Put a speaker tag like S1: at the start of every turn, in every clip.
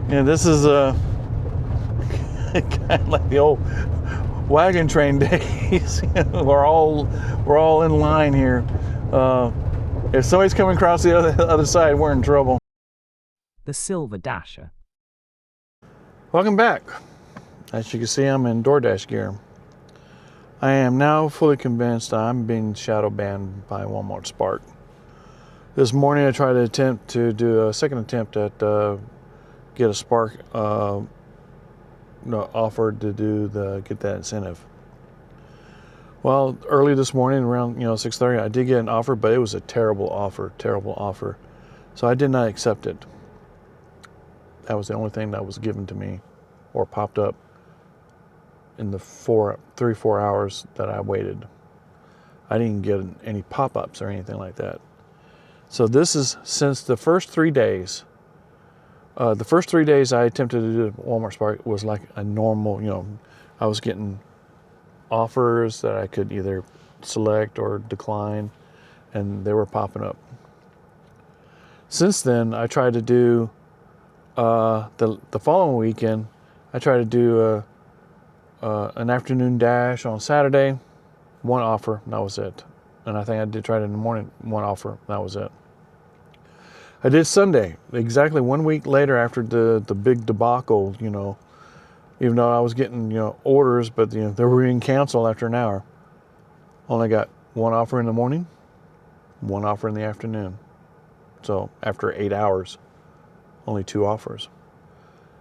S1: Yeah, this is kind of like the old wagon train days. we're all in line here. If somebody's coming across the other side, we're in trouble.
S2: The Silver Dasher.
S1: Welcome back. As you can see, I'm in DoorDash gear. I am now fully convinced I'm being shadow banned by Walmart Spark. This morning I tried to do a second attempt at get a Spark offered to get that incentive. Well, early this morning around 6:30, I did get an offer, but it was a terrible offer. So I did not accept it. That was the only thing that was given to me or popped up in the 3-4 hours that I waited. I didn't get any pop-ups or anything like that. So this is since the first 3 days. The first 3 days I attempted to do Walmart Spark was like a normal, I was getting offers that I could either select or decline, and they were popping up. Since then, I tried to do the following weekend. I tried to do an afternoon dash on Saturday, one offer, and that was it. And I think I did try it in the morning, one offer, that was it. I did Sunday, exactly 1 week later after the big debacle, even though I was getting, orders, but they were being canceled after an hour. Only got one offer in the morning, one offer in the afternoon. So after 8 hours, only 2 offers.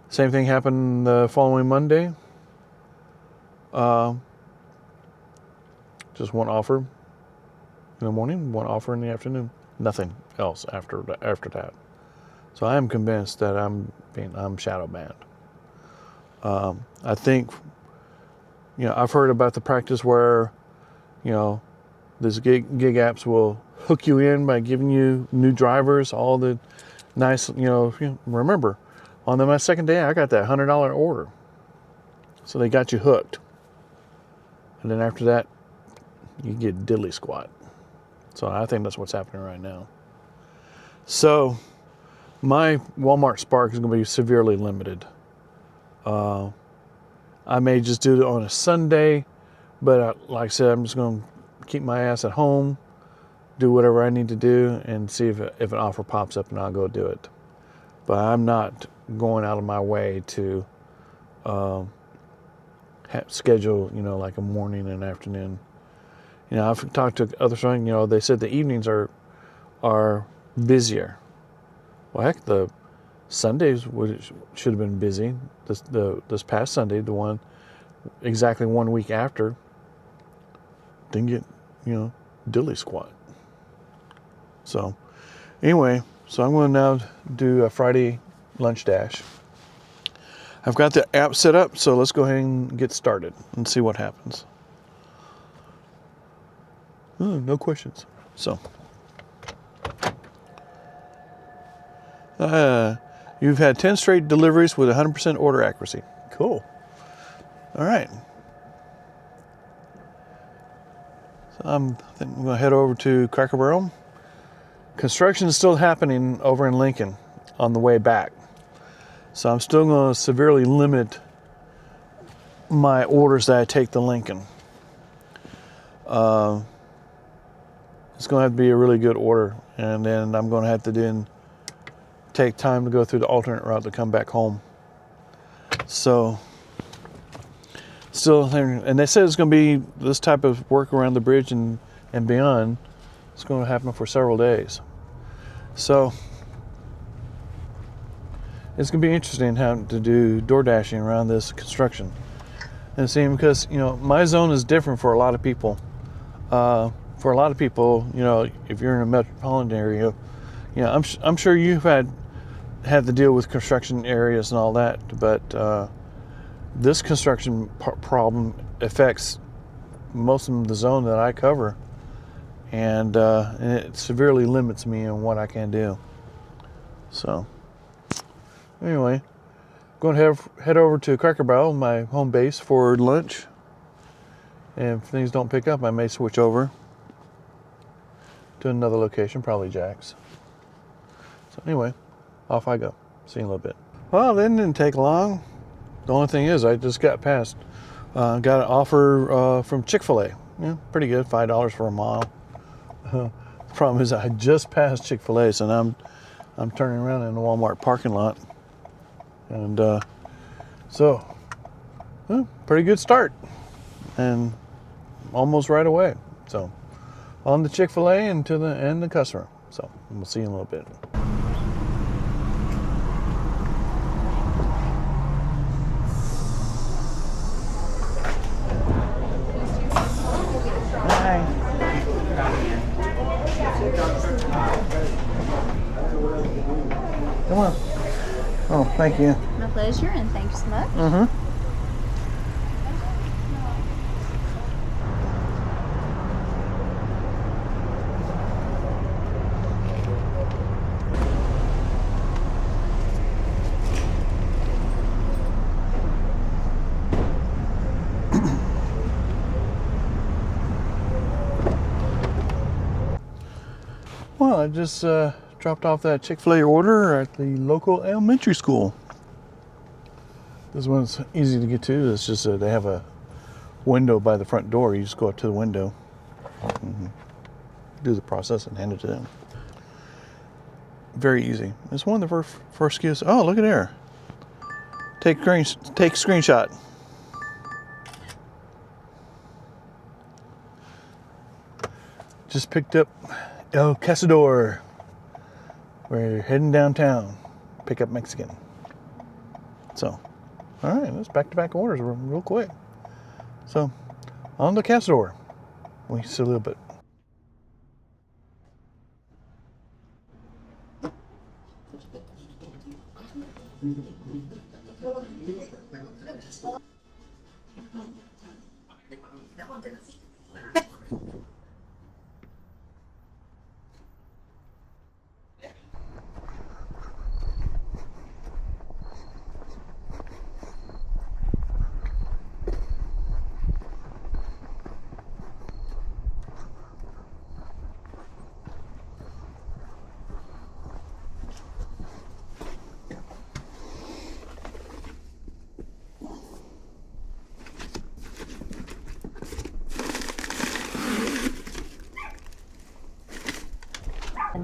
S1: Same thing happened the following Monday. Just one offer in the morning, one offer in the afternoon. Nothing else after that. So I am convinced that I'm shadow banned. I think, I've heard about the practice where, these gig apps will hook you in by giving you new drivers, all the nice, remember, on my second day, I got that $100 order. So they got you hooked. And then after that, you get diddly squat. So I think that's what's happening right now. So my Walmart Spark is going to be severely limited. I may just do it on a Sunday, but like I said, I'm just going to keep my ass at home, do whatever I need to do, and see if an offer pops up, and I'll go do it. But I'm not going out of my way to schedule, like a morning and afternoon. I've talked to other friends, they said the evenings are busier. Well, heck, the Sundays should have been busy. This past Sunday, the one exactly 1 week after, didn't get, diddly squat. So anyway, I'm going to now do a Friday lunch dash. I've got the app set up, so let's go ahead and get started and see what happens. No questions. So, you've had 10 straight deliveries with 100% order accuracy. Cool. All right. So I'm going to head over to Cracker Barrel. Construction is still happening over in Lincoln on the way back. So I'm still going to severely limit my orders that I take to Lincoln. It's going to have to be a really good order, and then I'm going to have to then take time to go through the alternate route to come back home. So, still, and they said it's going to be this type of work around the bridge and beyond. It's going to happen for several days. So, it's going to be interesting how to do door dashing around this construction. And see, because, my zone is different for a lot of people. For a lot of people, if you're in a metropolitan area, I'm sure you've had to deal with construction areas and all that, but this construction problem affects most of the zone that I cover, and it severely limits me on what I can do. So, anyway, going to head over to Cracker Barrel, my home base, for lunch. And if things don't pick up, I may switch over to another location, probably Jack's. So anyway, off I go. See you in a little bit. Well, it didn't take long. The only thing is, I just got past. Got an offer from Chick-fil-A. Yeah, pretty good, $5 for a mile. The problem is, I just passed Chick-fil-A, so now I'm turning around in the Walmart parking lot, and pretty good start, and almost right away. So on the Chick-fil-A and to the customer. So we'll see you in a little bit. Come on. Oh, thank you.
S3: My pleasure, and thank you so much.
S1: Mm-hmm. Well, I just dropped off that Chick-fil-A order at the local elementary school. This one's easy to get to. It's just they have a window by the front door. You just go up to the window, do the process, and hand it to them. Very easy. It's one of the first SKUs. Oh, look at there. Take screenshot. Just picked up El Cazador. We're heading downtown. Pick up Mexican. So, all right, let's back-to-back orders real quick. So, on the Cazador. We see a little bit.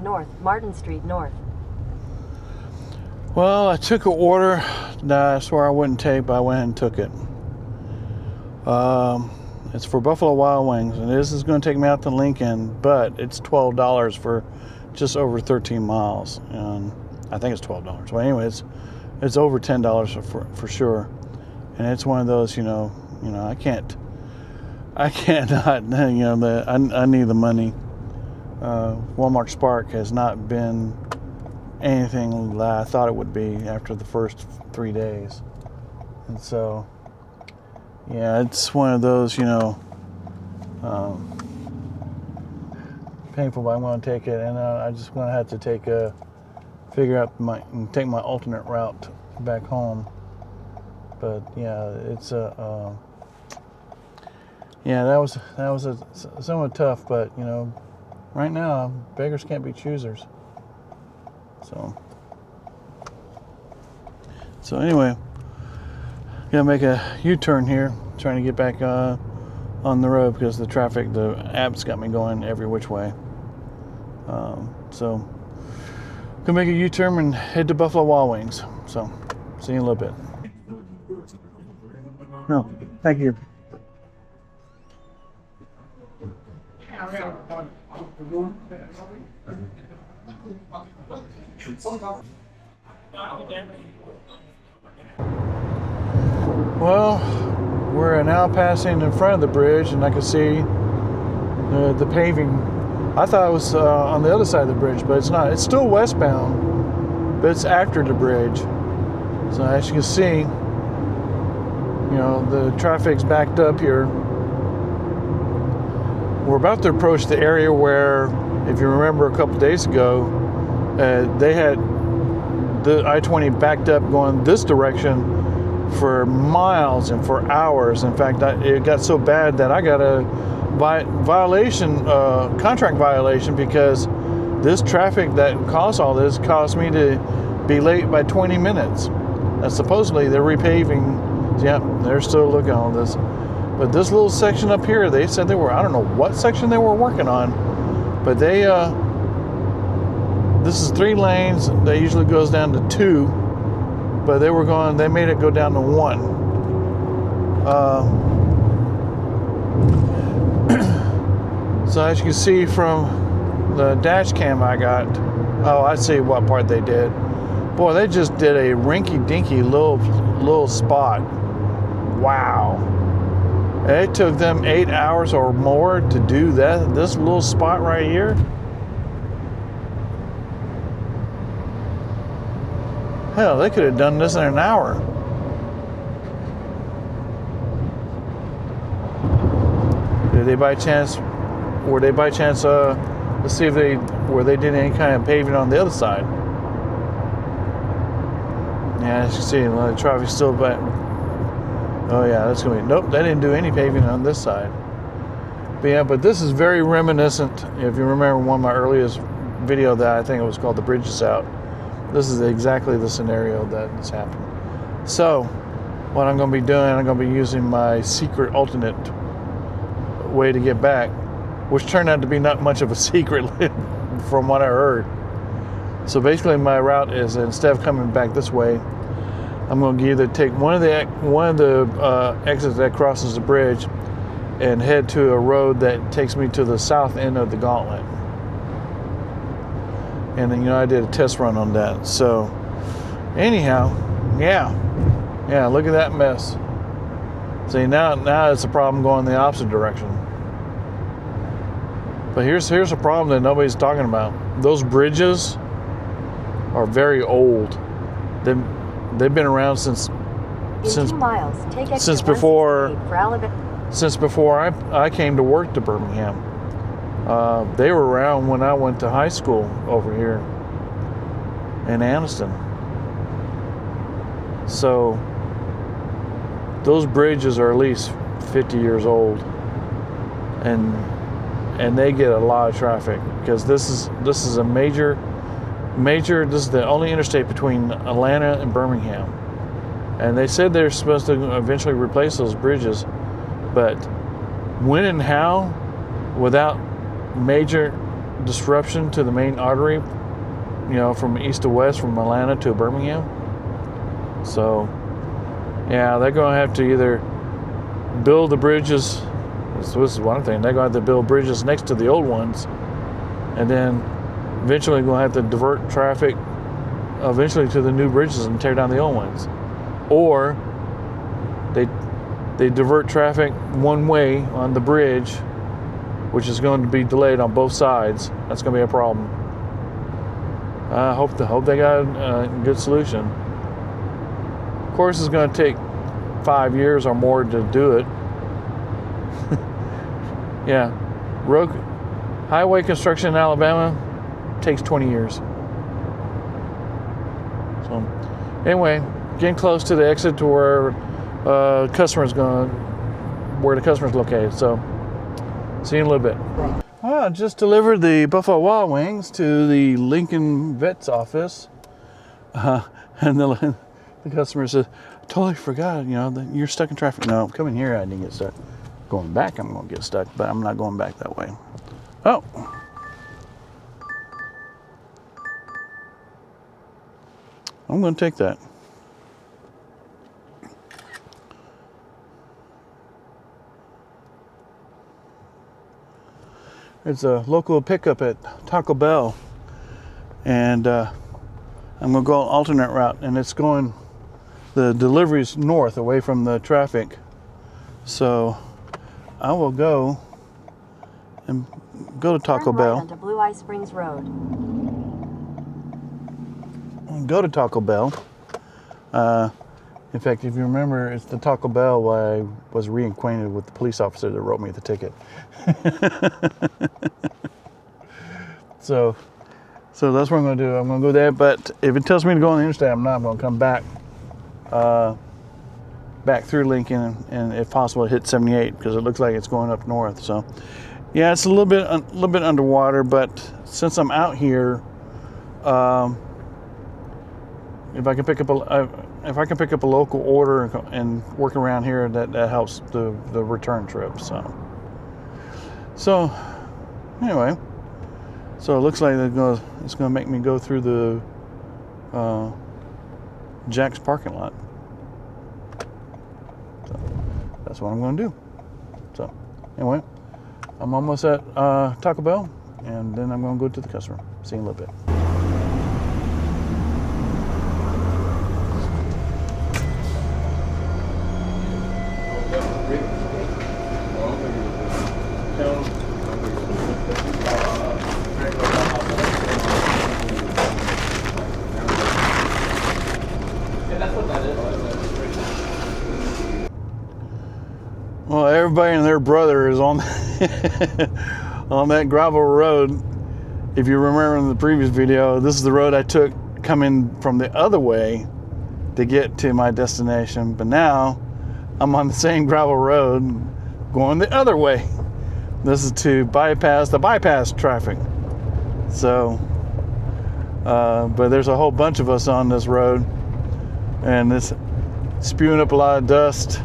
S4: North, Martin Street North.
S1: Well, I took an order that I swore I wouldn't take, but I went ahead and took it. It's for Buffalo Wild Wings, and this is going to take me out to Lincoln, but it's $12 for just over 13 miles, and I think it's $12. Well, anyway, it's over $10 for sure, and it's one of those, I can't not, I need the money. Walmart Spark has not been anything that I thought it would be after the first 3 days. And so, yeah, it's one of those, painful, but I'm going to take it. And I just going to have to take my alternate route back home. But yeah, it's that was somewhat tough, but right now, beggars can't be choosers. So anyway, gonna make a U-turn here, trying to get back on the road because the app's got me going every which way. So gonna make a U-turn and head to Buffalo Wild Wings. So see you in a little bit. No, thank you. Well, we're now passing in front of the bridge, and I can see the paving. I thought it was on the other side of the bridge, but it's not. It's still westbound, but it's after the bridge. So as you can see, the traffic's backed up here. We're about to approach the area where, if you remember a couple days ago, they had the I-20 backed up going this direction for miles and for hours. In fact, it got so bad that I got a contract violation, because this traffic that caused all this caused me to be late by 20 minutes. And supposedly they're repaving. Yep, they're still looking on this. But this little section up here, they said they were, I don't know what section they were working on, but they, this is 3 lanes. That usually goes down to 2, but they made it go down to 1. So as you can see from the dash cam I got, oh, I see what part they did. Boy, they just did a rinky-dinky little spot. Wow. It took them 8 hours or more to do this little spot right here. Hell, they could have done this in an hour. Were they by chance, let's see if they did any kind of paving on the other side. Yeah, as you can see, the traffic's still back. Oh yeah, that's gonna be, nope, they didn't do any paving on this side. But yeah, but this is very reminiscent. If you remember one of my earliest video that I think it was called The Bridge Is Out. This is exactly the scenario that's happened. So, what I'm gonna be doing, I'm gonna be using my secret alternate way to get back, which turned out to be not much of a secret from what I heard. So basically my route is, instead of coming back this way, I'm going to either take one of the exits that crosses the bridge and head to a road that takes me to the south end of the Gauntlet. And then, I did a test run on that. So anyhow, yeah, look at that mess. See, now it's a problem going the opposite direction. But here's a problem that nobody's talking about. Those bridges are very old. They've been around since before I came to work to Birmingham. They were around when I went to high school over here in Anniston. So those bridges are at least 50 years old, and they get a lot of traffic because this is a major. This is the only interstate between Atlanta and Birmingham, and they said they're supposed to eventually replace those bridges, but when and how, without major disruption to the main artery, from east to west, from Atlanta to Birmingham. So yeah, they're going to have to either build the bridges. This is one thing. They're going to have to build bridges next to the old ones, and then eventually going to have to divert traffic eventually to the new bridges and tear down the old ones. Or they divert traffic one way on the bridge, which is going to be delayed on both sides. That's going to be a problem. I hope they got a good solution. Of course, it's going to take 5 years or more to do it. Yeah, highway construction in Alabama takes 20 years. So anyway, getting close to the exit to where the customer's located. So see you in a little bit. I just delivered the Buffalo Wild Wings to the Lincoln Vet's office, and the customer said, "I totally forgot. That you're stuck in traffic." No, coming here I didn't get stuck. Going back, I'm going to get stuck, but I'm not going back that way. Oh. I'm going to take that. It's a local pickup at Taco Bell, and I'm going to go an alternate route, and it's going, the delivery's north, away from the traffic. So I will go to Taco Bell.
S4: Onto Blue Eye Springs Road.
S1: Go to Taco Bell. In fact, if you remember, it's the Taco Bell where I was reacquainted with the police officer that wrote me the ticket. So that's what I'm going to do. I'm going to go there, but if it tells me to go on the interstate, I'm going to come back through Lincoln, and if possible hit 78, because it looks like it's going up north. So yeah, it's a little bit underwater, but since I'm out here, if I can pick up if I can pick up a local order and work around here, that helps the return trip. So anyway, so it looks like it's gonna make me go through the Jack's parking lot. So that's what I'm gonna do. So anyway, I'm almost at Taco Bell, and then I'm gonna go to the customer. See you in a little bit. Well, everybody and their brother is on on that gravel road. If you remember in the previous video, this is the road I took coming from the other way to get to my destination. But now I'm on the same gravel road going the other way. This is to bypass the bypass traffic. So, but there's a whole bunch of us on this road, and it's spewing up a lot of dust.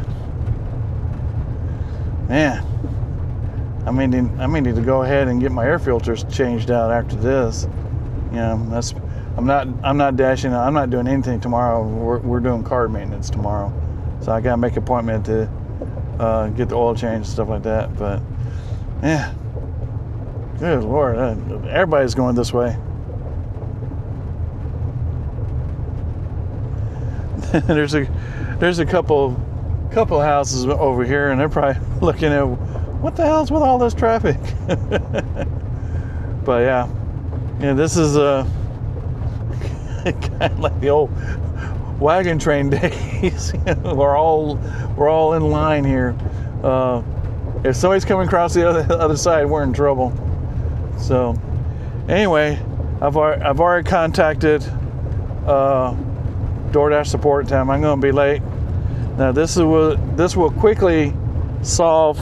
S1: Man, I may need to go ahead and get my air filters changed out after this. You know, I'm not dashing. I'm not doing anything tomorrow. We're doing car maintenance tomorrow, so I gotta make an appointment to get the oil change and stuff like that. But yeah, good Lord, everybody's going this way. There's a couple houses over here, and they're probably looking at, what the hell's with all this traffic? But yeah, this is kind of like the old wagon train days. We're all in line here. If somebody's coming across the other side, we're in trouble. So anyway, I've already contacted DoorDash support time. I'm going to be late. Now this will quickly solve,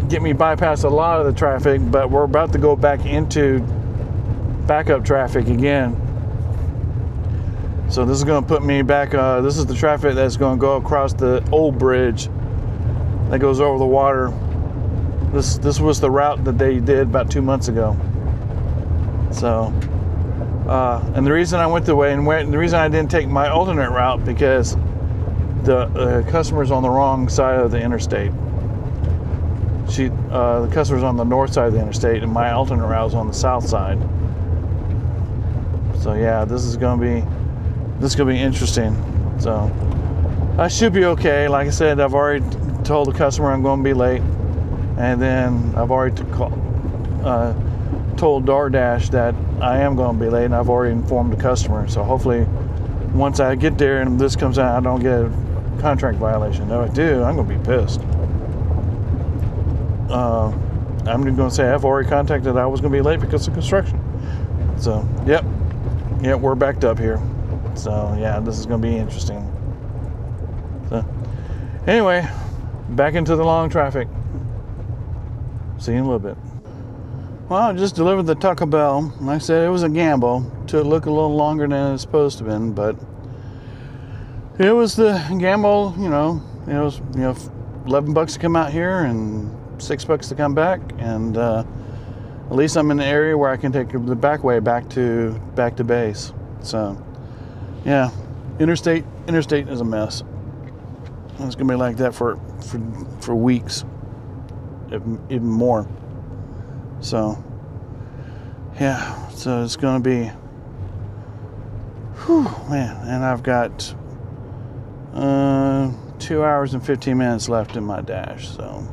S1: get me bypass a lot of the traffic, but we're about to go back into backup traffic again. So this is going to put me back. This is the traffic that's going to go across the old bridge that goes over the water. This was the route that they did about 2 months ago. So. And the reason I went the way, and the reason I didn't take my alternate route, because the customer's on the wrong side of the interstate. The customer's on the north side of the interstate, and my alternate route is on the south side. So yeah, this is gonna be interesting. So I should be okay. Like I said, I've already told the customer I'm going to be late, and then I've already told DoorDash that I am going to be late, and I've already informed the customer. So hopefully once I get there and this comes out, I don't get a contract violation. If I do, I'm going to be pissed. I'm going to say I've already contacted that I was going to be late because of construction. So yep, we're backed up here. So yeah, this is going to be interesting. So anyway, back into the long traffic. See you in a little bit. Well, I just delivered the Taco Bell. Like I said, it was a gamble to look a little longer than it's supposed to have been, but it was the gamble. It was $11 to come out here and $6 to come back, and at least I'm in the area where I can take the back way back to base. So yeah, interstate is a mess. It's gonna be like that for weeks, if even more. So yeah, so it's gonna be, whew, man. And I've got 2 hours and 15 minutes left in my dash. So,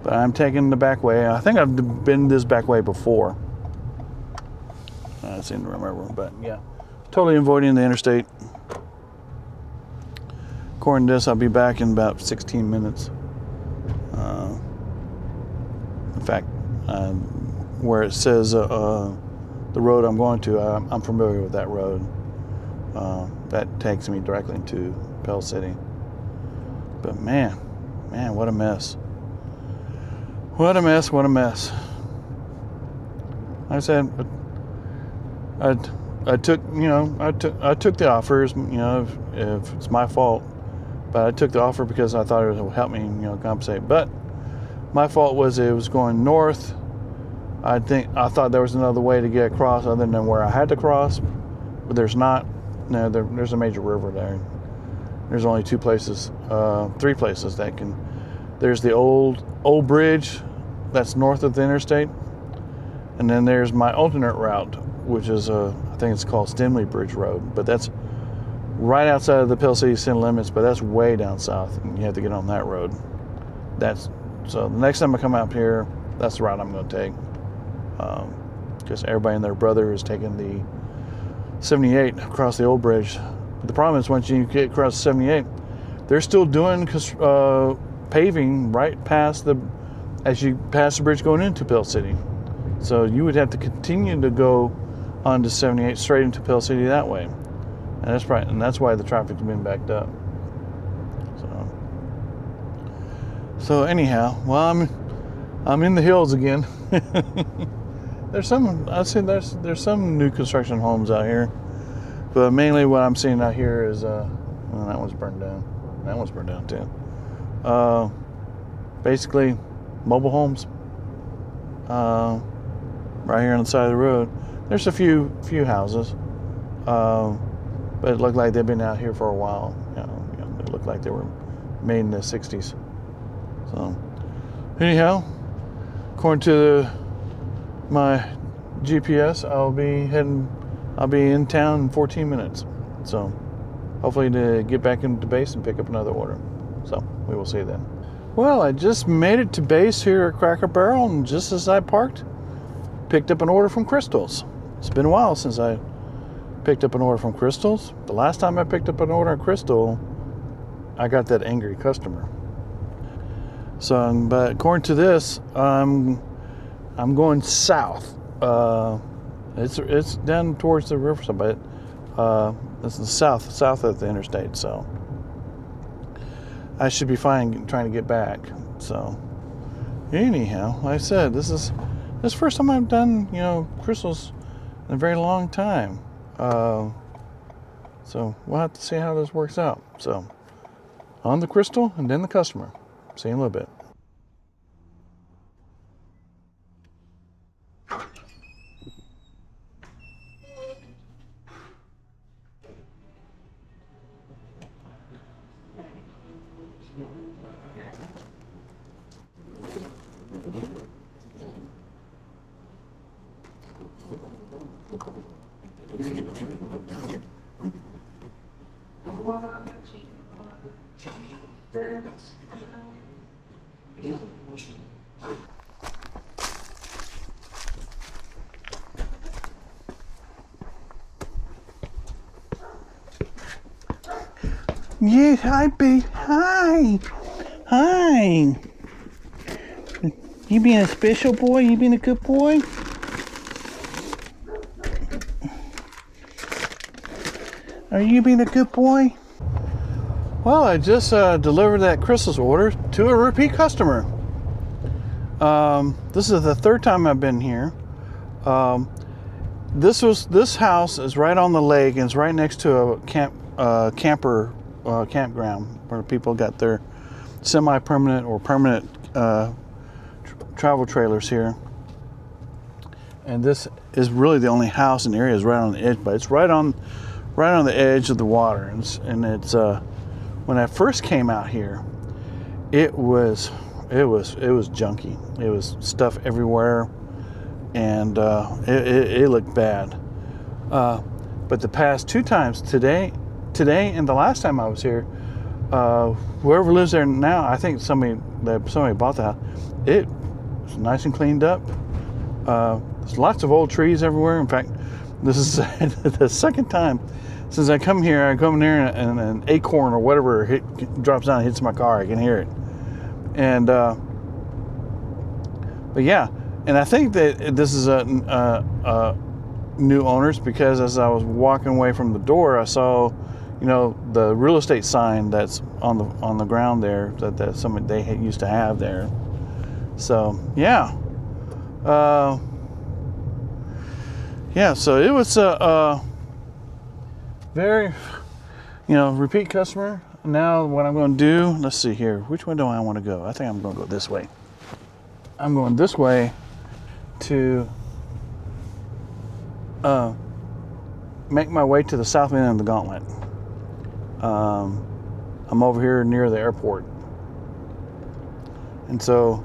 S1: but I'm taking the back way. I think I've been this back way before. I seem to remember, but yeah, totally avoiding the interstate. According to this, I'll be back in about 16 minutes. In fact, where it says the road I'm going to, I'm familiar with that road. That takes me directly into Pell City. But man, what a mess. What a mess. Like I said, I took the offers. If it's my fault, but I took the offer because I thought it would help me, compensate. But my fault was it was going north. I thought there was another way to get across other than where I had to cross, but there's not. No, there's a major river there. There's only three places that can. There's the old bridge that's north of the interstate, and then there's my alternate route, which is I think it's called Stimley Bridge Road, but that's right outside of the Pell City city limits, but that's way down south, and you have to get on that road. So the next time I come out here, that's the route I'm going to take, because everybody and their brother is taking the 78 across the old bridge. But the problem is once you get across 78, they're still doing paving right past as you pass the bridge going into Pell City. So you would have to continue to go onto 78 straight into Pell City that way. And that's why the traffic's been backed up. So anyhow, well, I'm in the hills again. There's some new construction homes out here, but mainly what I'm seeing out here is that one's burned down. That one's burned down too. Basically, mobile homes. Right here on the side of the road. There's a few houses, but it looked like they've been out here for a while. They looked like they were made in the 60s. So, anyhow, according to my GPS, I'll be in town in 14 minutes. So, hopefully to get back into base and pick up another order. So, we will see then. Well, I just made it to base here at Cracker Barrel, and just as I parked, picked up an order from Krystal's. It's been a while since I picked up an order from Krystal's. The last time I picked up an order at Krystal, I got that angry customer. So, but according to this, I'm going south. It's down towards the riverside, but it's the south of the interstate. So I should be fine trying to get back. So anyhow, like I said, this is the first time I've done Krystal's in a very long time. So we'll have to see how this works out. So on the Krystal and then the customer. See you in a little bit. Yeah, hi, babe. Hi. You being a special boy? You being a good boy? Are you being a good boy? Well, I just delivered that Krystal's order to a repeat customer. This is the third time I've been here. This house is right on the lake and it's right next to a camper campground where people got their semi-permanent or permanent travel trailers here. And this is really the only house in the area is right on the edge, but it's right on the edge of the water. And it's when I first came out here, it was junky. It was stuff everywhere, and it looked bad. But the past two times, today and the last time I was here, whoever lives there now, I think somebody bought the house. It was nice and cleaned up. There's lots of old trees everywhere. In fact, this is the second time since I come here. I come in there and an acorn or whatever drops down and hits my car. I can hear it. And but yeah, and I think that this is a new owners, because as I was walking away from the door, I saw the real estate sign that's on the ground there that somebody they used to have there. So yeah. So it was very, repeat customer. Now what I'm going to do, let's see here. Which way do I want to go? I think I'm going to go this way. I'm going this way to make my way to the south end of the Gauntlet. I'm over here near the airport. And so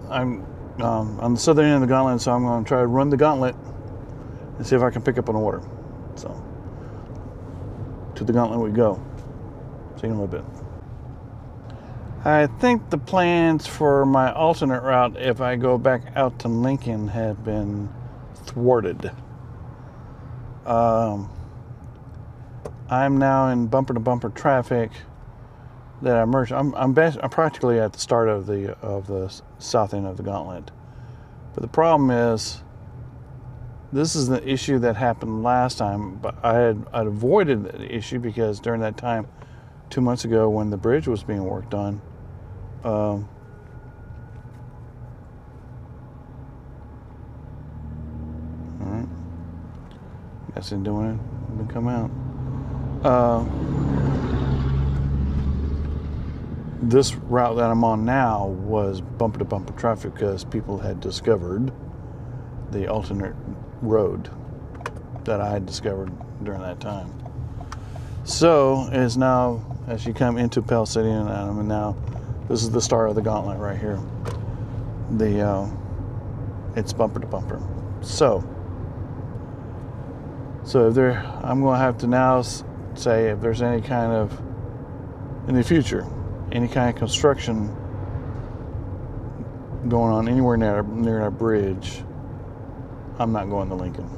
S1: I'm on the southern end of the Gauntlet, so I'm going to try to run the Gauntlet and see if I can pick up an order. So, to the Gauntlet we go. See you in a little bit. I think the plans for my alternate route, if I go back out to Lincoln, have been thwarted. I'm now in bumper-to-bumper traffic that I merged. I'm practically at the start of the south end of the Gauntlet. But the problem is, this is the issue that happened last time, but I'd avoided the issue because during that time, 2 months ago, when the bridge was being worked on, all right, guess it's doing it. Didn't come out. This route that I'm on now was bumper-to-bumper traffic because people had discovered the alternate road that I had discovered during that time. So it's now, as you come into Pell City, and now this is the start of the Gauntlet right here. It's bumper to bumper. So if I'm going to have to now say if there's any kind of, in the future, any kind of construction going on anywhere near that bridge, I'm not going to Lincoln.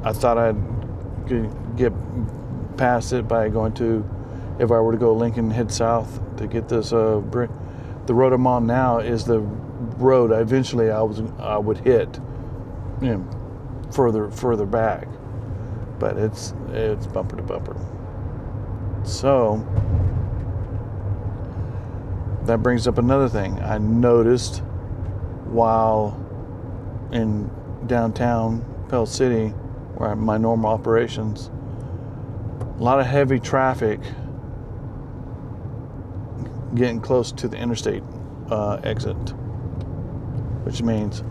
S1: I thought I'd get past it by going to, if I were to go Lincoln, head south to get this bridge. The road I'm on now is the road eventually I would hit, further back, but it's bumper to bumper. So that brings up another thing I noticed while in downtown Pell City, where my normal operations, a lot of heavy traffic getting close to the interstate exit, which means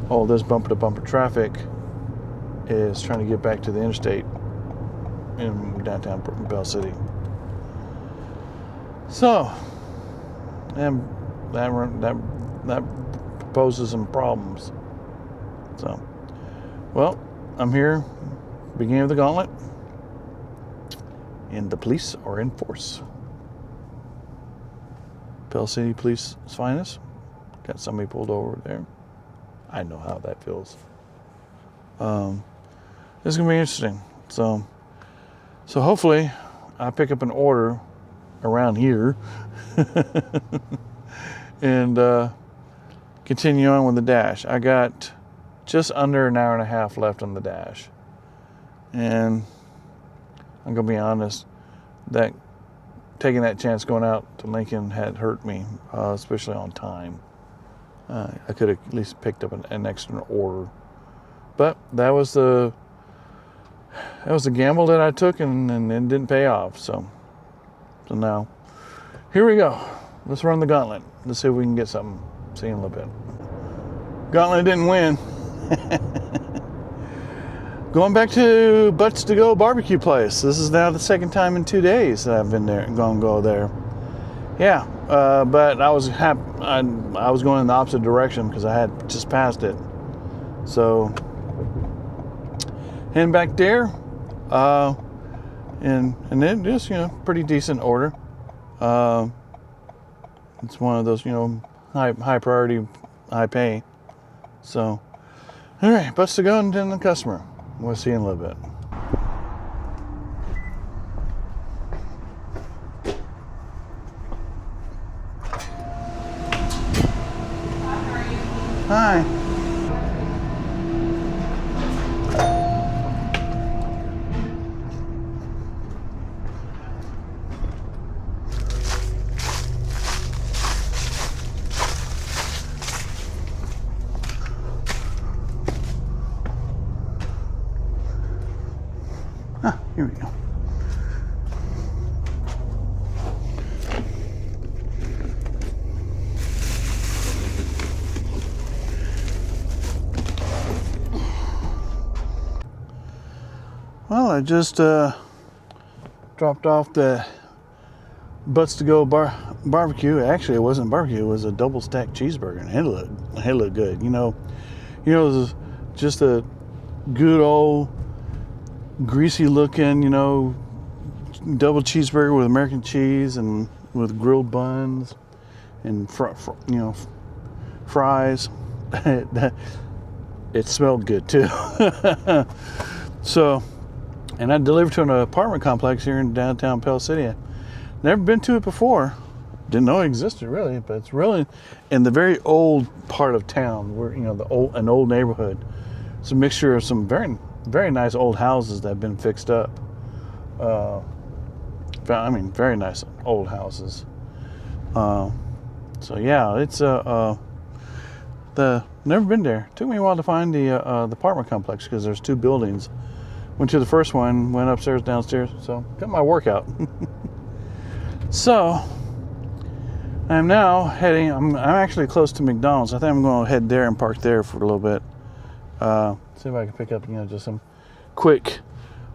S1: all this bumper to bumper traffic is trying to get back to the interstate in downtown Pell City. So, and that poses some problems. So, well, I'm here, beginning of the Gauntlet, and the police are in force. Pell City Police's finest. Got somebody pulled over there. I know how that feels. This is gonna be interesting. So hopefully I pick up an order around here and continue on with the dash. I got just under an hour and a half left on the dash, and I'm gonna be honest, that taking that chance going out to Lincoln had hurt me, especially on time. I could have at least picked up an extra order, but that was the gamble that I took, and it didn't pay off. So now here we go. Let's run the Gauntlet. Let's see if we can get something. See you in a little bit. Gauntlet didn't win. Going back to To Go BBQ place. This is now the second time in 2 days that I've been there, go there. Yeah, but I was happy. I was going in the opposite direction because I had just passed it. So heading back there, and then just pretty decent order. It's one of those high priority, high pay. So all right, To Go and then the customer. We'll see you in a little bit. Hi. Here we go. Well, I just dropped off the Butts To Go barbecue. Actually, it wasn't barbecue. It was a double stacked cheeseburger, and it looked good. You know, just a good old greasy looking, double cheeseburger with American cheese and with grilled buns and fries. It smelled good too. So, and I delivered to an apartment complex here in downtown Pell City. Never been to it before. Didn't know it existed really, but it's really in the very old part of town where, an old neighborhood. It's a mixture of some very, very nice old houses that have been fixed up. Very nice old houses. So yeah, it's never been there. Took me a while to find the apartment complex because there's two buildings. Went to the first one, went upstairs, downstairs. So got my workout. So I'm now heading. I'm actually close to McDonald's. I think I'm going to head there and park there for a little bit. See if I can pick up, just some quick,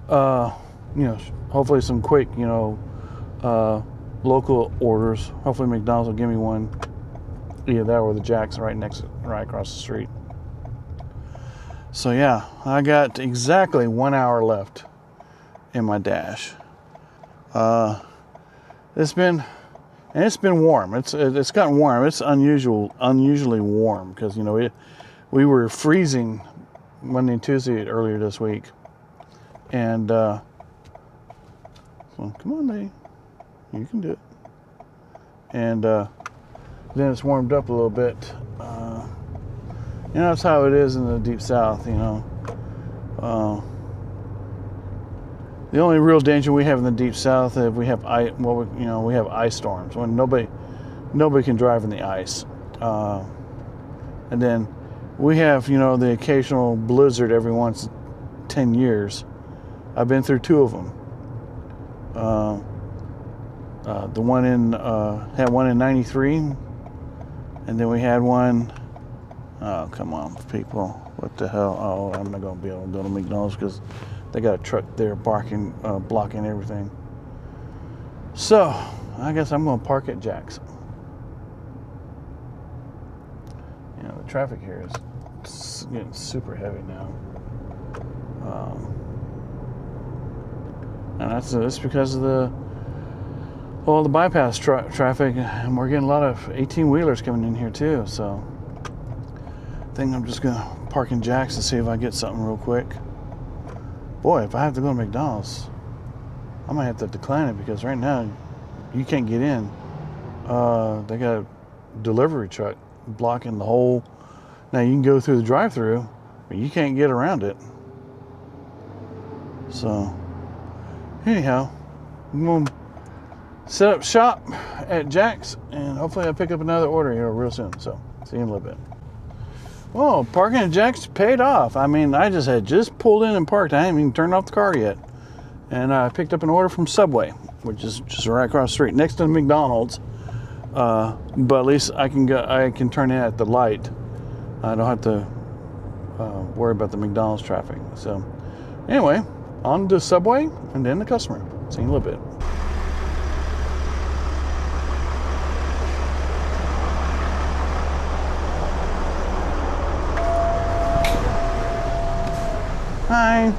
S1: hopefully some quick, local orders. Hopefully McDonald's will give me one. Either that or the Jack's right across the street. So yeah, I got exactly 1 hour left in my dash. It's been warm. It's gotten warm. It's unusually warm because we were freezing Monday and Tuesday earlier this week, and so come on, lady, you can do it. And then it's warmed up a little bit. That's how it is in the deep south. The only real danger we have in the deep south is we have we have ice storms when nobody can drive in the ice, and then we have the occasional blizzard every 10 years. I've been through two of them. The one had one in '93, and then we had one. Oh, come on, people! What the hell? Oh, I'm not gonna be able to go to McDonald's because they got a truck there blocking everything. So I guess I'm gonna park at Jack's. The traffic here is getting super heavy now, and that's because of the bypass traffic, and we're getting a lot of 18-wheelers coming in here too. So I think I'm just gonna park in Jack's and see if I get something real quick. Boy, if I have to go to McDonald's, I might have to decline it because right now you can't get in. They got a delivery truck blocking the whole. Now you can go through the drive-through, but you can't get around it. So anyhow, I'm gonna set up shop at Jack's and hopefully I'll pick up another order here real soon. So see you in a little bit. Well, parking at Jack's paid off. I just pulled in and parked. I haven't even turned off the car yet. And I picked up an order from Subway, which is just right across the street, next to McDonald's. But at least I can turn in at the light. I don't have to worry about the McDonald's traffic. So anyway, on to Subway and then the customer. See you in a little bit. Hi.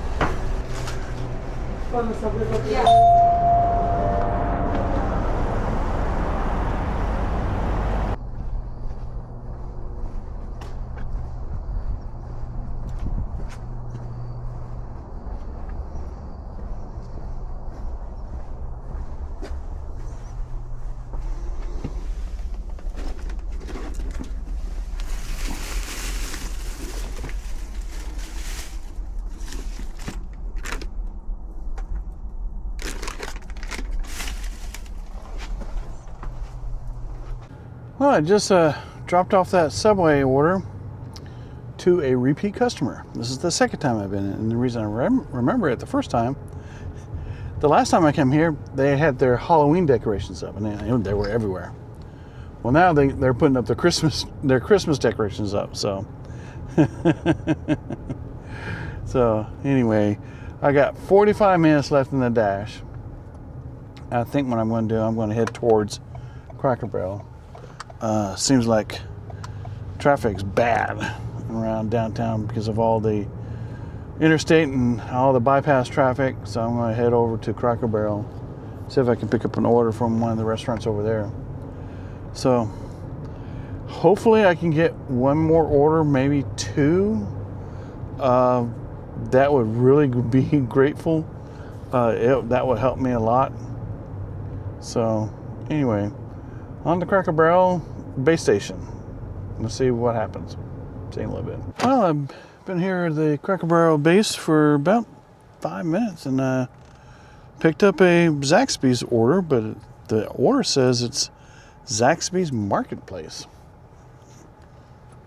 S1: Well, I just dropped off that Subway order to a repeat customer. This is the second time I've been in, and the reason I remember it the first time the last time I came here, they had their Halloween decorations up, and they were everywhere. Well, now they're putting up their Christmas decorations up. So, so anyway, I got 45 minutes left in the dash. I think what I'm going to do, I'm going to head towards Cracker Barrel. Seems like traffic's bad around downtown because of all the interstate and all the bypass traffic. So I'm going to head over to Cracker Barrel, see if I can pick up an order from one of the restaurants over there. So hopefully I can get one more order, maybe two. That would really be grateful. That would help me a lot. So anyway, on the Cracker Barrel base station. Let's see what happens. See you in a little bit. Well, I've been here at the Cracker Barrel base for about 5 minutes, and picked up a Zaxby's order, but the order says it's Zaxby's Marketplace.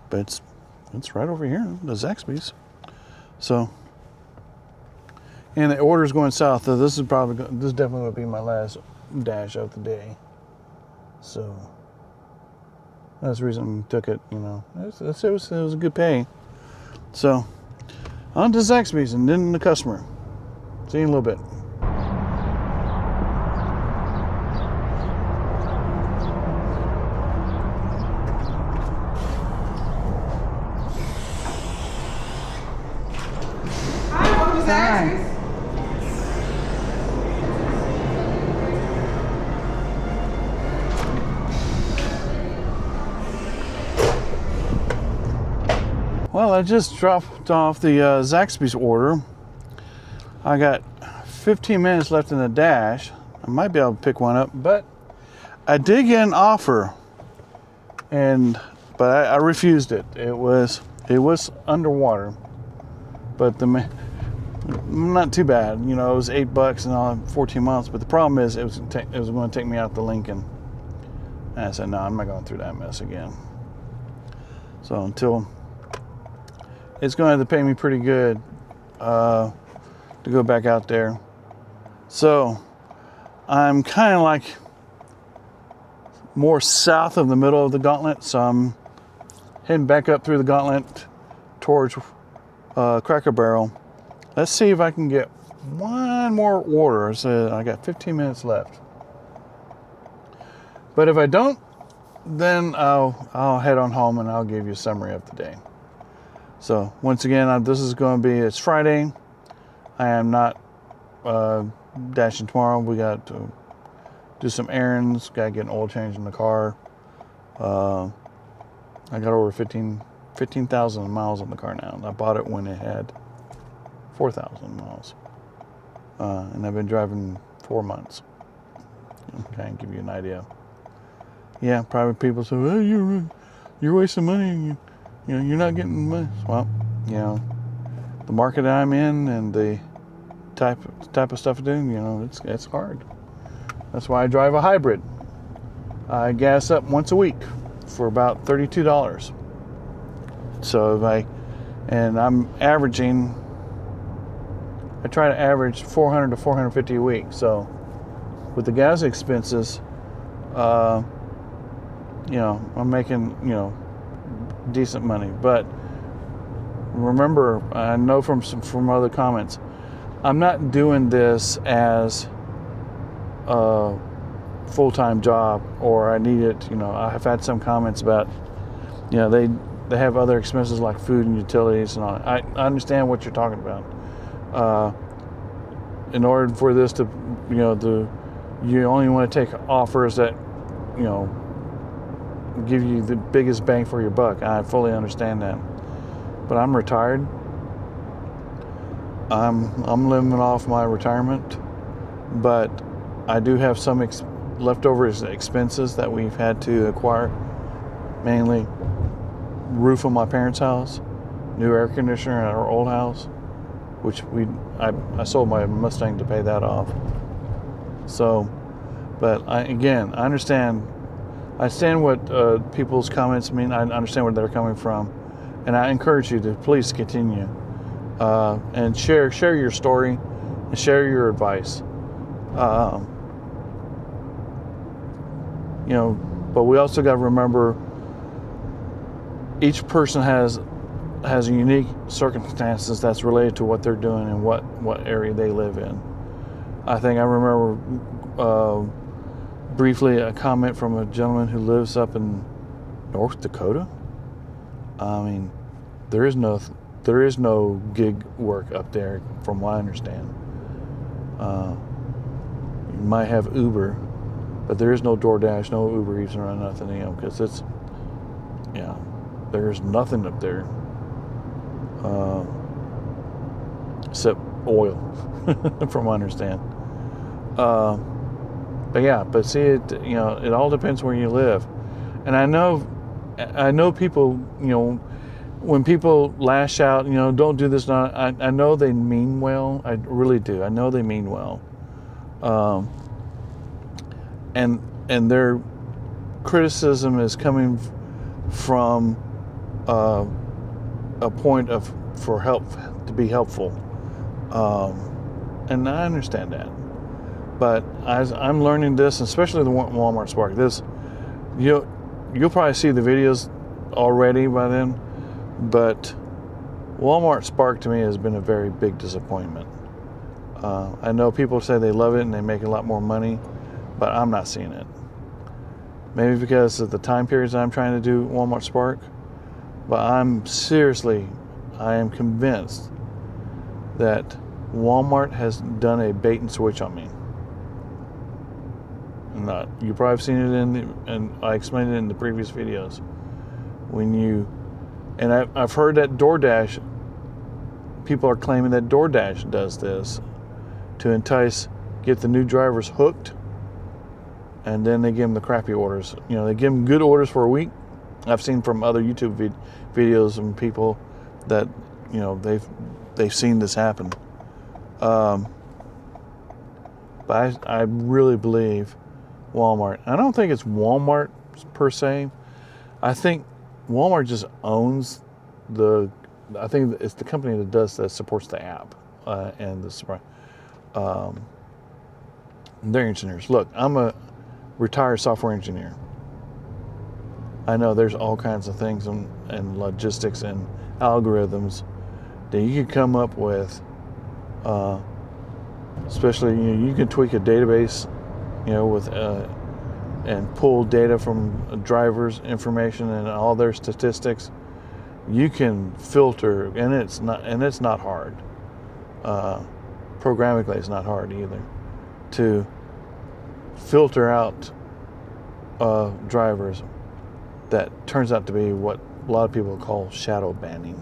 S1: But it's right over here, the Zaxby's. So, and the order's going south. So this is definitely going to be my last dash of the day. So that's the reason I took it. You know, it was a good pay. So on to Zaxby's and then the customer. See you in a little bit. Well, I just dropped off the Zaxby's order. I got 15 minutes left in the dash. I might be able to pick one up, but I did get an offer, but I refused it. It was underwater, but not too bad. You know, it was $8 and all 14 miles. But the problem is, it was going to take me out to Lincoln. And I said, no, I'm not going through that mess again. So until it's going to have to pay me pretty good to go back out there. So I'm kind of like more south of the middle of the Gauntlet. So I'm heading back up through the Gauntlet towards Cracker Barrel. Let's see if I can get one more order. So I got 15 minutes left. But if I don't, then I'll head on home and I'll give you a summary of the day. So once again, this is going to be, it's Friday. I am not dashing tomorrow. We got to do some errands. Got to get an oil change in the car. I got over 15,000 miles on the car now. I bought it when it had 4,000 miles. And I've been driving 4 months. Okay, give you an idea. Yeah, probably people say, well, you're wasting money. You know, you're not getting money. Well, you know, the market I'm in and the type of stuff I do, you know, it's hard. That's why I drive a hybrid. I gas up once a week for about $32. So I'm averaging, I try to average 400 to 450 a week. So with the gas expenses, you know, I'm making, you know, decent money. But remember, I know from other comments, I'm not doing this as a full-time job, or I need it. You know, I've had some comments about, you know, they have other expenses like food and utilities and all. I understand what you're talking about. In order for this to, you know, you only want to take offers that, you know, give you the biggest bang for your buck. I fully understand that. But I'm retired. I'm living off my retirement, but I do have some leftover expenses that we've had to acquire, mainly roof on my parents' house, new air conditioner at our old house, which I sold my Mustang to pay that off. So, but I understand. I understand what people's comments mean. I understand where they're coming from, and I encourage you to please continue and share your story and share your advice. Um, but we also got to remember each person has a unique circumstances that's related to what they're doing and what area they live in. I think I remember briefly a comment from a gentleman who lives up in North Dakota. I mean, there is no gig work up there, from what I understand. You might have Uber, but there is no DoorDash, no Uber Eats, or nothing, because it's, there's nothing up there except oil, from what I understand. But see, it all depends where you live, and I know people, when people lash out, don't do this. I know they mean well. I really do. I know they mean well. And their criticism is coming from a point of for help, to be helpful. And I understand that. But as I'm learning this, especially the Walmart Spark, you'll probably see the videos already by then. But Walmart Spark to me has been a very big disappointment. I know people say they love it and they make a lot more money, but I'm not seeing it. Maybe because of the time periods I'm trying to do Walmart Spark, but I am convinced that Walmart has done a bait and switch on me. You probably have seen it and I explained it in the previous videos. And I've heard that DoorDash, people are claiming that DoorDash does this to get the new drivers hooked, and then they give them the crappy orders. They give them good orders for a week. I've seen from other YouTube videos and people that, they've seen this happen. But I really believe Walmart. I don't think it's Walmart per se. I think Walmart just owns I think it's the company that supports the app and their engineers. Look, I'm a retired software engineer. I know there's all kinds of things and logistics and algorithms that you can come up with. Especially, you can tweak a database, with and pull data from drivers' information and all their statistics. You can filter, and it's not hard. Programmatically, it's not hard either to filter out drivers that turns out to be what a lot of people call shadow banning.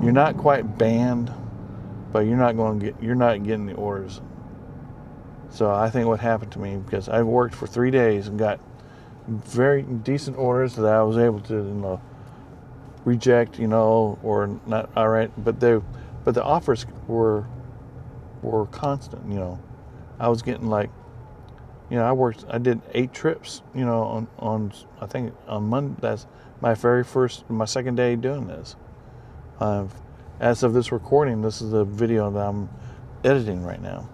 S1: You're not quite banned, but you're not getting the orders. So I think what happened to me, because I worked for 3 days and got very decent orders that I was able to reject, or not. All right, but the offers were constant. I was getting I did 8 trips, on I think on Monday. That's my second day doing this. As of this recording, this is the video that I'm editing right now.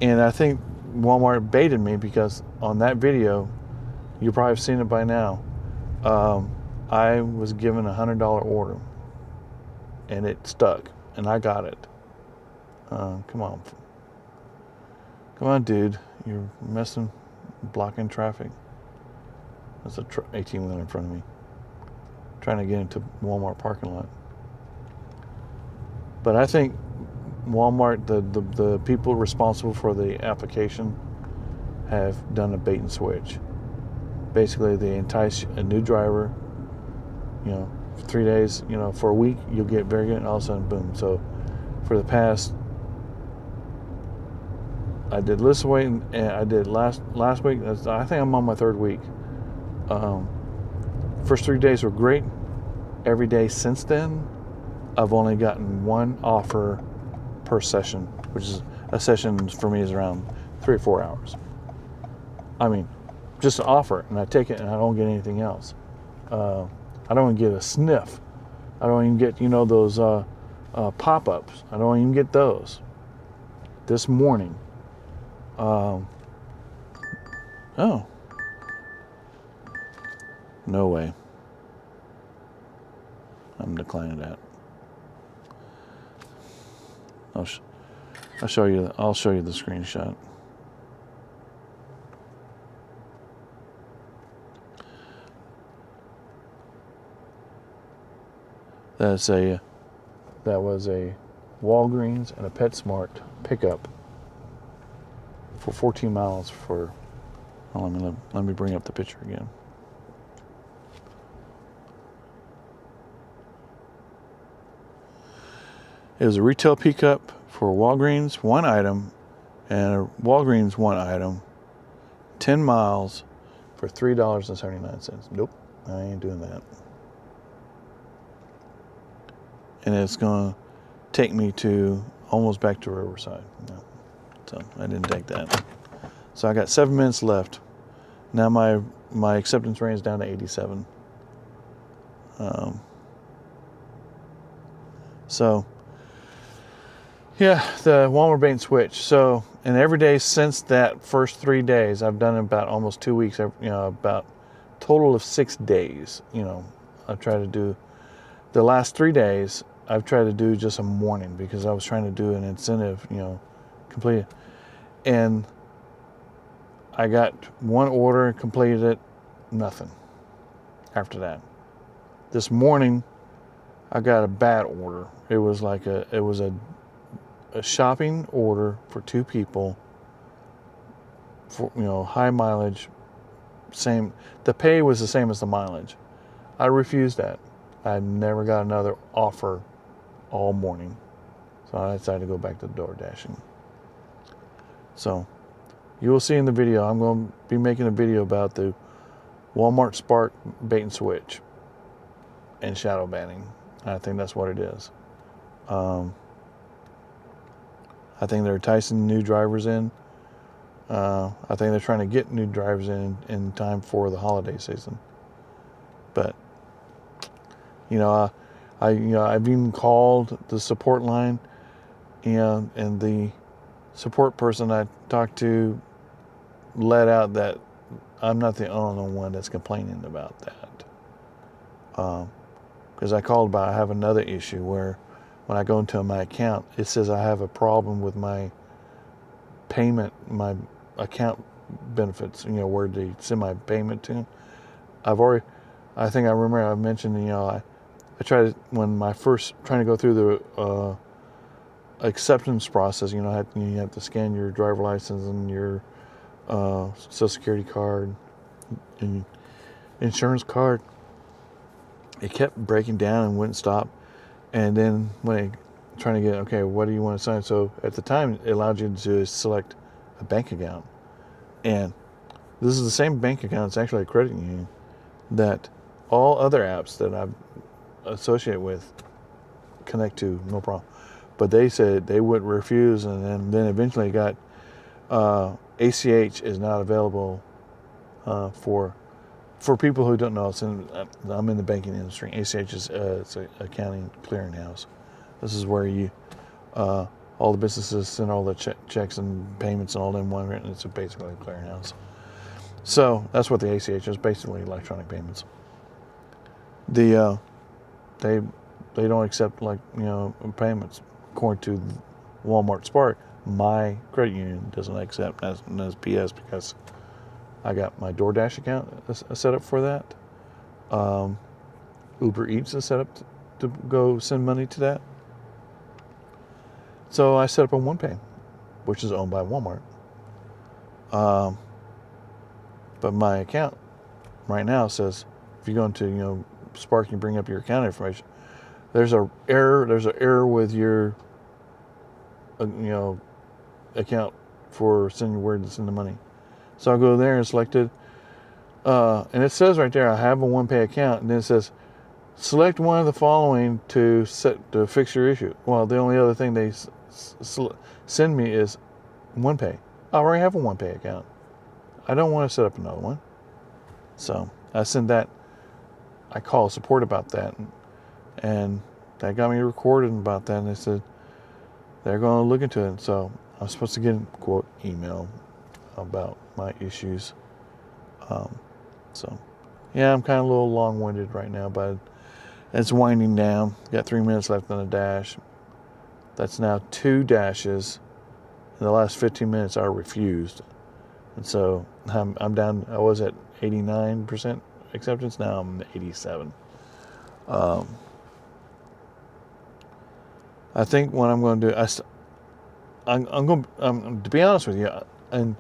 S1: And I think Walmart baited me, because on that video, you probably have seen it by now, I was given a $100 order, and it stuck, and I got it. Come on, dude, you're blocking traffic. There's a 18-wheeler in front of me, trying to get into Walmart parking lot. But I think Walmart, the people responsible for the application, have done a bait and switch. Basically, they entice a new driver, for 3 days, for a week, you'll get very good, and all of a sudden, boom. So for the past, I did this week, and I did last week. I think I'm on my 3rd week. First 3 days were great. Every day since then, I've only gotten 1 offer per session, which is a session for me is around 3 or 4 hours. I mean, just an offer, and I take it, and I don't get anything else. I don't even get a sniff. I don't even get, those pop-ups. I don't even get those. This morning. Oh. No way. I'm declining that. I'll show you the screenshot. That was a Walgreens and a PetSmart pickup for 14 miles for. Let me bring up the picture again. It was a retail pickup for Walgreens, one item, and a Walgreens one item, 10 miles for $3.79. Nope, I ain't doing that. And it's going to take me to almost back to Riverside. No. So I didn't take that. So I got 7 minutes left. Now my acceptance rate is down to 87. So, yeah, the Walmart bait and switch. So, and every day since that first 3 days, I've done about almost 2 weeks, about total of 6 days. I've tried to do the last 3 days. I've tried to do just a morning because I was trying to do an incentive, complete it. And I got one order, completed it, nothing after that. This morning, I got a bad order. It was a shopping order for 2 people for, high mileage, same. The pay was the same as the mileage. I refused that. I never got another offer all morning. So I decided to go back to DoorDashing. So you will see in the video, I'm going to be making a video about the Walmart Spark bait and switch and shadow banning. I think that's what it is. I think they're enticing new drivers in. I think they're trying to get new drivers in time for the holiday season. But I've even called the support line, and the support person I talked to let out that I'm not the only one that's complaining about that. Because I called about I have another issue where when I go into my account, it says I have a problem with my payment, my account benefits, where they send my payment to. I think I remember I mentioned, I tried when I first trying to go through the acceptance process, you have to scan your driver license and your social security card and insurance card. It kept breaking down and wouldn't stop. And then when I trying to get, okay, what do you want to sign? So at the time, it allowed you to select a bank account. And this is the same bank account. It's actually a credit union that all other apps that I've associated with connect to, no problem. But they said they would refuse, and then eventually got ACH is not available for people who don't know. I'm in the banking industry. ACH is it's an accounting clearinghouse. This is where you all the businesses send all the checks and payments and all in one, and it's basically a clearinghouse. So that's what the ACH is, basically electronic payments. They don't accept payments according to Walmart Spark. My credit union doesn't accept, and that's PS because I got my DoorDash account set up for that. Uber Eats is set up to go send money to that. So I set up a OnePay, which is owned by Walmart. But my account right now says if you go into Spark and you bring up your account information, there's an error with your account for sending where to send the money. So I'll go there and select it. And it says right there, I have a OnePay account. And then it says, select one of the following to fix your issue. Well, the only other thing they send me is OnePay. I already have a OnePay account. I don't want to set up another one. So I send that. I call support about that. And that got me recorded about that, and they said they're going to look into it. So I was supposed to get a quote email about my issues. So yeah, I'm kind of a little long-winded right now, but it's winding down. Got 3 minutes left on the dash. That's now 2 dashes. In the last 15 minutes, I refused. And so I'm down. I was at 89% acceptance. Now I'm at 87. I think what I'm going to do, I'm going to be honest with you, and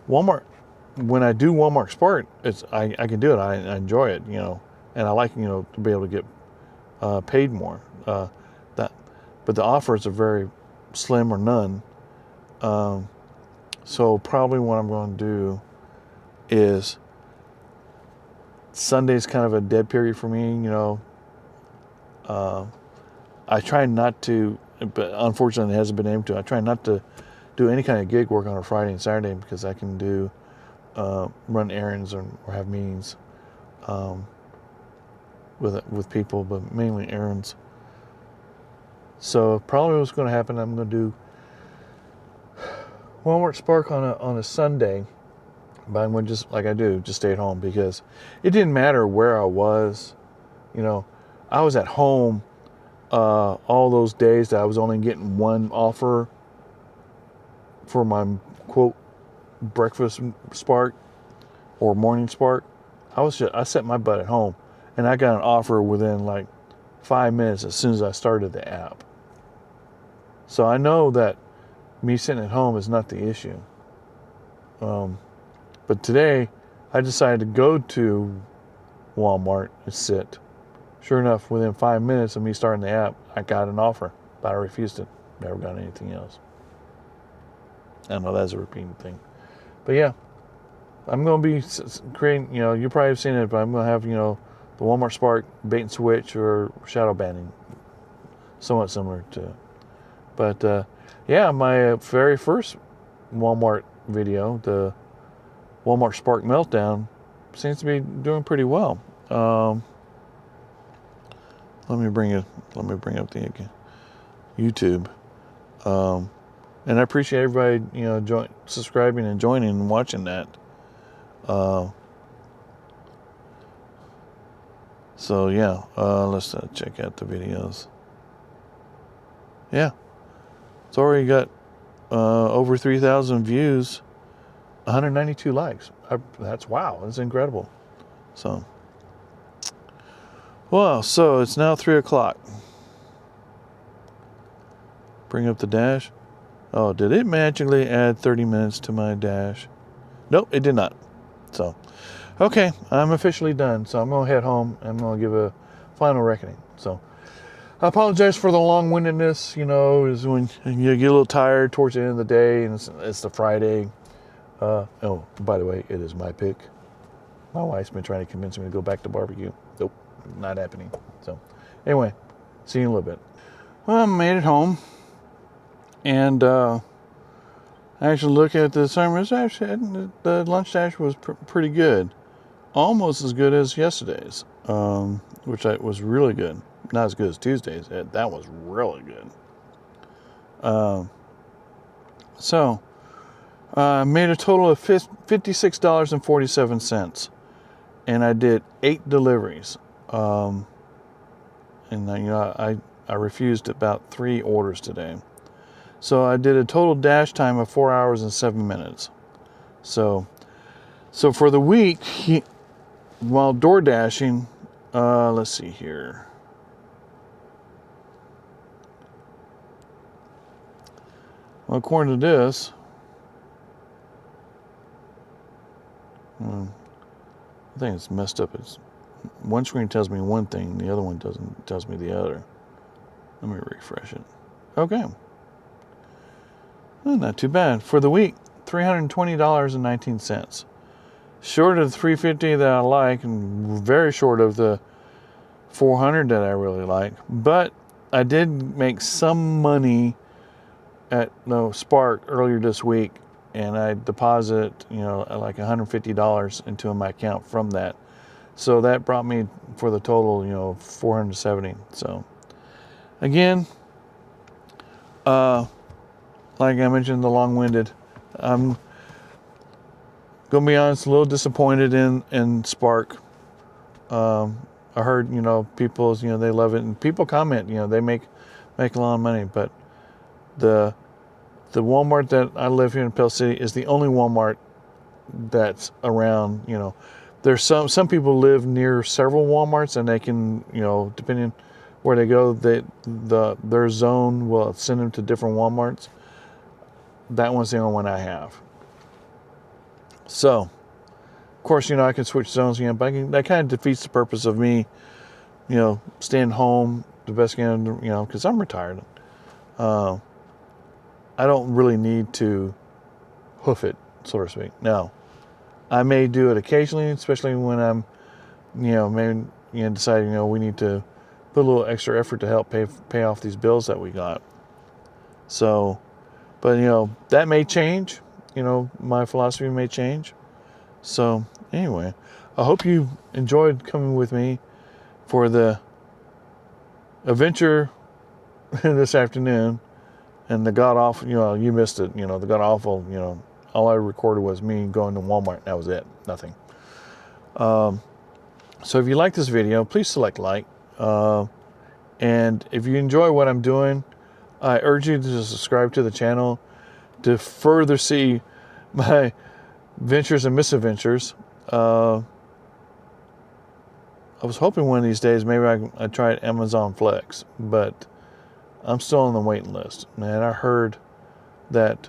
S1: Walmart, when I do Walmart Spark, I can do it. I enjoy it, and I like, to be able to get paid more. But the offers are very slim or none. So probably what I'm going to do is Sunday's kind of a dead period for me, I try not to, but unfortunately it hasn't been able to. I try not to do any kind of gig work on a Friday and Saturday because I can do run errands or have meetings with people, but mainly errands. So probably what's going to happen, I'm going to do Walmart Spark on a Sunday, but I'm going to just stay at home because it didn't matter where I was. I was at home all those days that I was only getting one offer for my quote breakfast spark or morning spark. I set my butt at home, and I got an offer within like 5 minutes as soon as I started the app. So I know that me sitting at home is not the issue. But today I decided to go to Walmart and sit. Sure enough, within 5 minutes of me starting the app, I got an offer, but I refused it. Never got anything else. I know that's a repeating thing. But yeah, I'm going to be creating, you probably have seen it, but I'm going to have, the Walmart Spark bait and switch or shadow banning. Somewhat similar to. But yeah, my very first Walmart video, the Walmart Spark Meltdown, seems to be doing pretty well. Let me bring up the YouTube. And I appreciate everybody, subscribing and joining and watching that. So yeah, let's check out the videos. Yeah, it's already got over 3,000 views, 192 likes. That's incredible. So. Well, so it's now 3 o'clock. Bring up the dash. Oh, did it magically add 30 minutes to my dash? Nope, it did not. So, okay, I'm officially done. So I'm going to head home. I'm going to give a final reckoning. So I apologize for the long-windedness, is when you get a little tired towards the end of the day, and it's the Friday. Oh, by the way, it is my pick. My wife's been trying to convince me to go back to barbecue. Nope. Not happening. So anyway, see you in a little bit. Well, I made it home, and I actually look at the service. Actually, the lunch dash was pretty good, almost as good as yesterday's, which was really good. Not as good as Tuesday's. That was really good. So I made a total of $56.47, and I did 8 deliveries. And I refused about 3 orders today. So I did a total dash time of 4 hours and 7 minutes. So for the week, while door dashing, let's see here. Well, according to this, I think it's messed up. One screen tells me one thing, the other one tells me the other. Let me refresh it. Okay. Well, not too bad. For the week, $320.19. Short of the $350 that I like, and very short of the $400 that I really like. But I did make some money at Spark earlier this week, and I deposited, like $150 into my account from that. So that brought me for the total, $470. So again, like I mentioned, the long-winded. I'm gonna be honest, a little disappointed in Spark. I heard, people, they love it, and people comment, they make a lot of money, but the Walmart that I live here in Pell City is the only Walmart that's around. There's some people live near several Walmarts, and they can, depending where they go, their zone will send them to different Walmarts. That one's the only one I have. So, of course, I can switch zones again, but that kind of defeats the purpose of me, staying home the best again, because I'm retired. I don't really need to hoof it, so to speak. Now, I may do it occasionally, especially when I'm, maybe deciding, we need to put a little extra effort to help pay off these bills that we got. So, but that may change. My philosophy may change. So anyway, I hope you enjoyed coming with me for the adventure this afternoon, and the god awful. You missed it. The god awful. All I recorded was me going to Walmart. That was it. Nothing. So if you like this video, please select like. And if you enjoy what I'm doing, I urge you to subscribe to the channel to further see my ventures and misadventures. I was hoping one of these days maybe I'd try Amazon Flex, but I'm still on the waiting list. Man, I heard that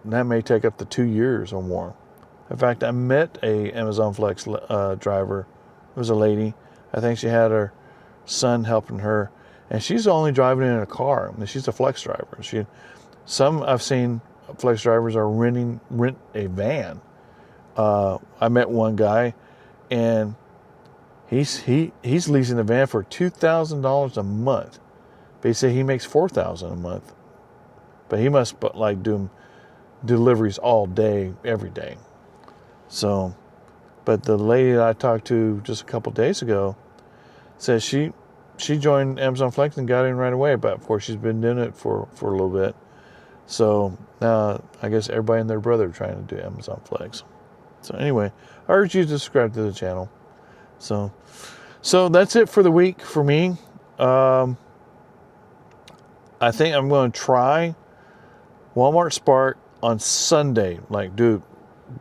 S1: may take up to 2 years or more. In fact, I met a Amazon Flex driver. It was a lady. I think she had her son helping her, and she's only driving in a car. I mean, she's a Flex driver. Some I've seen Flex drivers are rent a van. I met one guy, and he's leasing the van for $2,000 a month. But he said he makes $4,000 a month. But he must do deliveries all day, every day. So, but the lady that I talked to just a couple days ago says she joined Amazon Flex and got in right away. But of course, she's been doing it for a little bit. So now I guess everybody and their brother are trying to do Amazon Flex. So anyway, I urge you to subscribe to the channel. So that's it for the week for me. I think I'm going to try Walmart Spark on Sunday.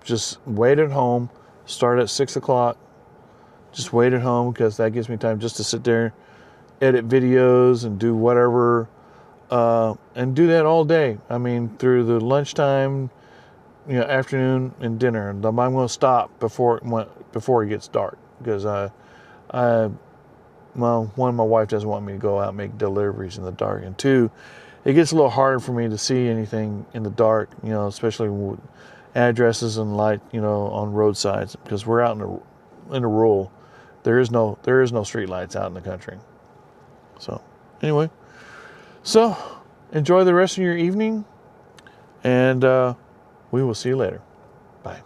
S1: Just wait at home. Start at 6 o'clock. Just wait at home, because that gives me time just to sit there, edit videos, and do whatever. And do that all day. I mean, through the lunchtime, afternoon, and dinner. And I'm going to stop before it gets dark, because one, my wife doesn't want me to go out and make deliveries in the dark, and two, it gets a little harder for me to see anything in the dark, especially with addresses and light, on roadsides, because we're out in the rural. There is no street lights out in the country. So anyway, enjoy the rest of your evening, and we will see you later. Bye.